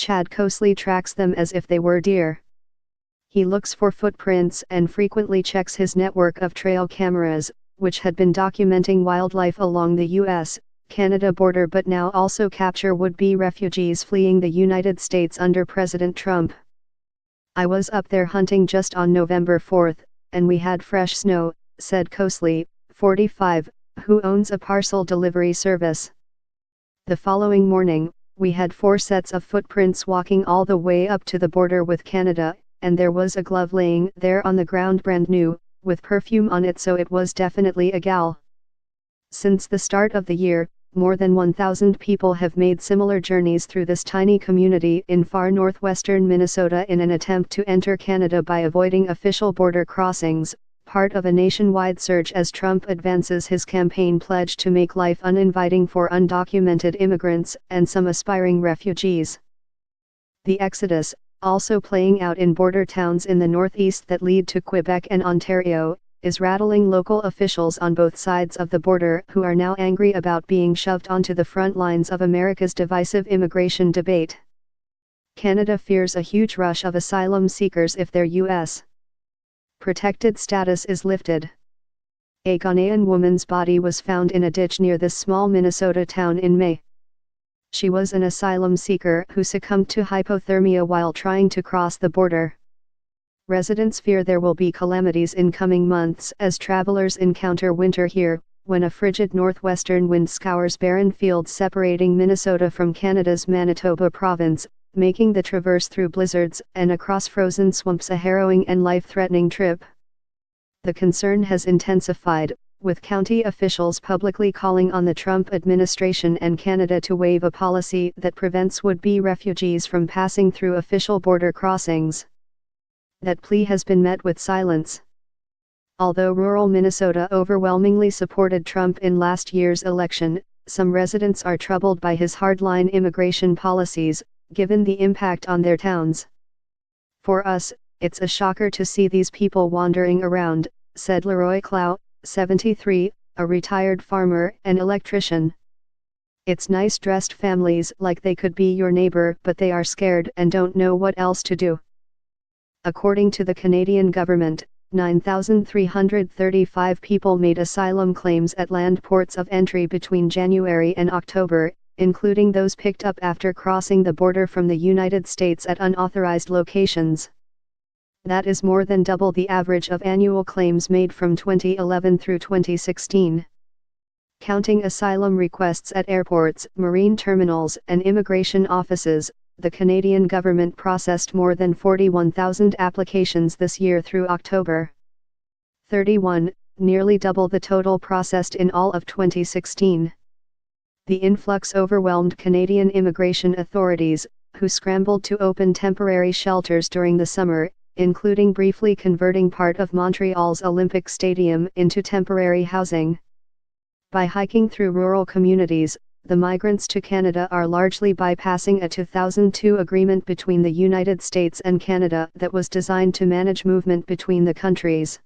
Chad closely tracks them as if they were deer. He looks for footprints and frequently checks his network of trail cameras, which had been documenting wildlife along the U.S.-Canada border but now also capture would-be refugees fleeing the United States under President Trump. "I was up there hunting just on November 4th, and we had fresh snow," said Cosley, 45, who owns a parcel delivery service. "The following morning, we had 4 sets of footprints walking all the way up to the border with Canada, and there was a glove laying there on the ground brand new, with perfume on it, so it was definitely a gal." Since the start of the year, more than 1,000 people have made similar journeys through this tiny community in far northwestern Minnesota in an attempt to enter Canada by avoiding official border crossings, part of a nationwide surge as Trump advances his campaign pledge to make life uninviting for undocumented immigrants and some aspiring refugees. The exodus, also playing out in border towns in the northeast that lead to Quebec and Ontario, is rattling local officials on both sides of the border who are now angry about being shoved onto the front lines of America's divisive immigration debate. Canada fears a huge rush of asylum seekers if their U.S. protected status is lifted. A Ghanaian woman's body was found in a ditch near this small Minnesota town in May. She was an asylum seeker who succumbed to hypothermia while trying to cross the border. Residents fear there will be calamities in coming months as travelers encounter winter here, when a frigid northwestern wind scours barren fields separating Minnesota from Canada's Manitoba province, making the traverse through blizzards and across frozen swamps a harrowing and life-threatening trip. The concern has intensified, with county officials publicly calling on the Trump administration and Canada to waive a policy that prevents would-be refugees from passing through official border crossings. That plea has been met with silence. Although rural Minnesota overwhelmingly supported Trump in last year's election, some residents are troubled by his hardline immigration policies, given the impact on their towns. "For us, it's a shocker to see these people wandering around," said Leroy Clow, 73, a retired farmer and electrician. "It's nice-dressed families like they could be your neighbor, but they are scared and don't know what else to do." According to the Canadian government, 9,335 people made asylum claims at land ports of entry between January and October, including those picked up after crossing the border from the United States at unauthorized locations. That is more than double the average of annual claims made from 2011 through 2016. Counting asylum requests at airports, marine terminals, and immigration offices, the Canadian government processed more than 41,000 applications this year through October 31, nearly double the total processed in all of 2016. The influx overwhelmed Canadian immigration authorities, who scrambled to open temporary shelters during the summer, including briefly converting part of Montreal's Olympic Stadium into temporary housing. By hiking through rural communities, the migrants to Canada are largely bypassing a 2002 agreement between the United States and Canada that was designed to manage movement between the countries.